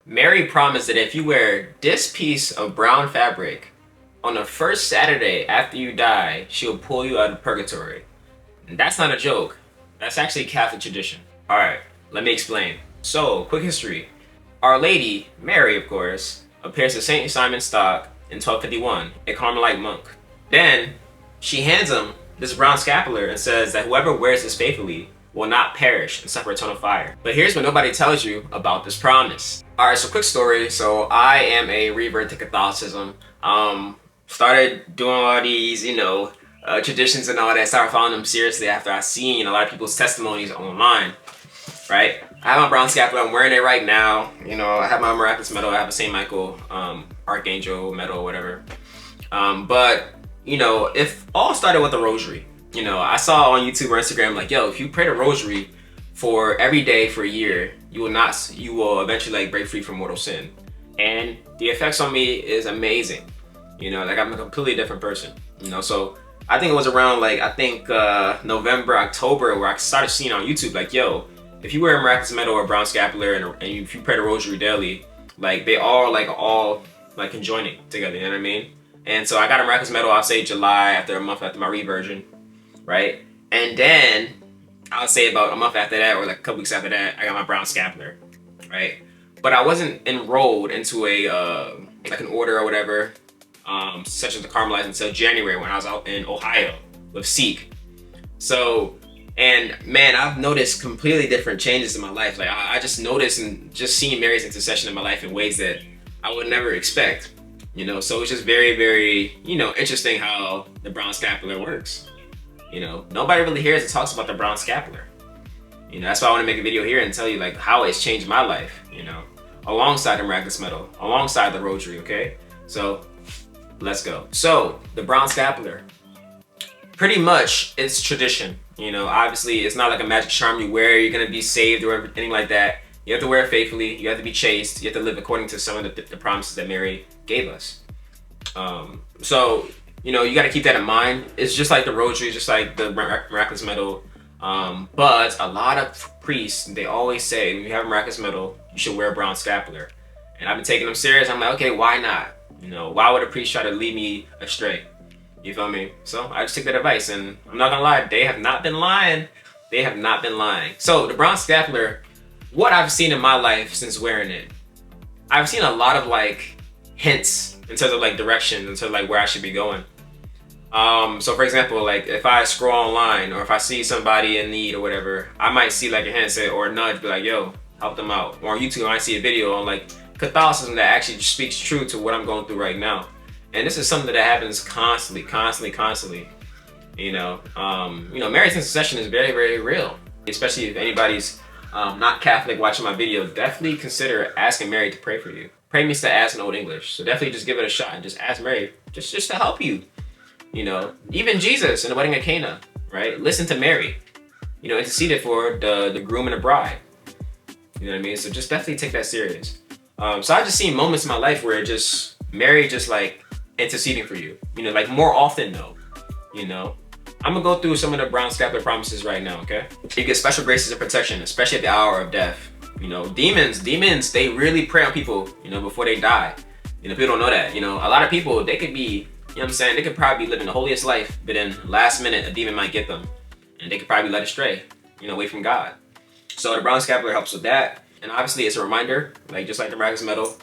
Mary promised that if you wear this piece of brown fabric on the first Saturday after you die, she'll pull you out of purgatory. And that's not a joke. That's actually Catholic tradition. Alright, let me explain. So, quick history. Our Lady, Mary of course, appears to St. Simon Stock in 1251, a Carmelite monk. Then, she hands him this brown scapular and says that whoever wears this faithfully will not perish and suffer eternal fire. But here's what nobody tells you about this promise. Alright, so quick story. So I am a revert to Catholicism. Started doing all these, traditions and all that. Started following them seriously after I seen a lot of people's testimonies online, right? I have my brown scapular. I'm wearing it right now. I have my miraculous medal. I have a St. Michael Archangel medal, whatever. But if all started with a rosary. I saw on YouTube or Instagram like, yo, if you pray the rosary for every day for a year, you will eventually break free from mortal sin. And the effects on me is amazing. I'm a completely different person. So I think it was around November, October where I started seeing on YouTube like, yo, if you wear a miraculous medal or a brown scapular and if you pray the rosary daily, they all conjoining together, you know what I mean? And so I got a miraculous medal, I'll say July, after a month after my reversion, right? And then I'll say about a month after that, or a couple weeks after that, I got my brown scapular, right? But I wasn't enrolled into an order or whatever, such as the Carmelites, until January when I was out in Ohio with Sikh. So, and man, I've noticed completely different changes in my life. I just noticed and just seeing Mary's intercession in my life in ways that I would never expect. So it's just very, very, interesting how the brown scapular works. Nobody really hears or talks about the brown scapular. That's why I want to make a video here and tell you how it's changed my life, alongside the miraculous medal, alongside the rosary, okay? So let's go. So the brown scapular, pretty much it's tradition. Obviously it's not like a magic charm you wear, you're gonna be saved or anything like that. You have to wear it faithfully, you have to be chaste, you have to live according to some of the promises that Mary gave us. So, you got to keep that in mind. It's just like the rosary, just like the miraculous medal. But a lot of priests, they always say, when you have a miraculous medal, you should wear a brown scapular. And I've been taking them serious. I'm like, okay, why not? Why would a priest try to lead me astray? You feel me? So I just took that advice, and I'm not gonna lie, they have not been lying. They have not been lying. So the brown scapular, what I've seen in my life since wearing it, I've seen a lot of hints in terms of direction, in terms of where I should be going. So for example, if I scroll online or if I see somebody in need or whatever, I might see a hint say or a nudge, be like, yo, help them out. Or on YouTube, I might see a video on Catholicism that actually speaks true to what I'm going through right now. And this is something that happens constantly. Mary's intercession is very, very real. Especially if anybody's not Catholic watching my video, definitely consider asking Mary to pray for you. Pray means to ask in Old English. So definitely just give it a shot and just ask Mary just to help you. Even Jesus in the wedding of Cana, right? Listen to Mary. Interceded for the groom and the bride. You know what I mean? So just definitely take that serious. So I've just seen moments in my life where Mary just interceding for you. More often though. I'm gonna go through some of the brown scapular promises right now, okay? You get special graces and protection, especially at the hour of death. Demons, they really prey on people, before they die. People don't know that. A lot of people, they could be, they could probably be living the holiest life, but then last minute, a demon might get them. And they could probably be led astray, away from God. So the brown scapular helps with that. And obviously it's a reminder, just like the miraculous medal,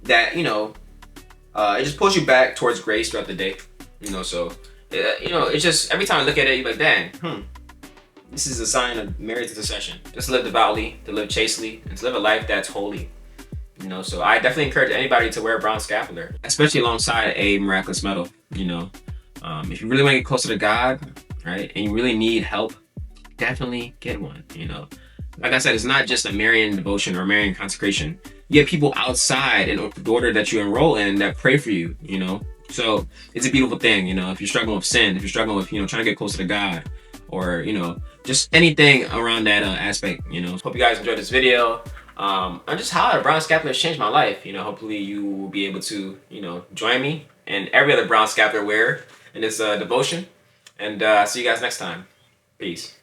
that, it just pulls you back towards grace throughout the day. So, it's just, every time I look at it, you're like, dang, this is a sign of Mary's intercession. Just to live devoutly, to live chastely, and to live a life that's holy. So I definitely encourage anybody to wear a brown scapular, especially alongside a miraculous medal. If you really want to get closer to God, right, and you really need help, definitely get one. Like I said, it's not just a Marian devotion or a Marian consecration. You have people outside in the order that you enroll in that pray for you. So it's a beautiful thing. If you're struggling with sin, if you're struggling with trying to get closer to God, or just anything around that aspect. Hope you guys enjoyed this video. And just how the brown scapular has changed my life. Hopefully you will be able to join me and every other brown scapular wearer in this devotion. And see you guys next time. Peace.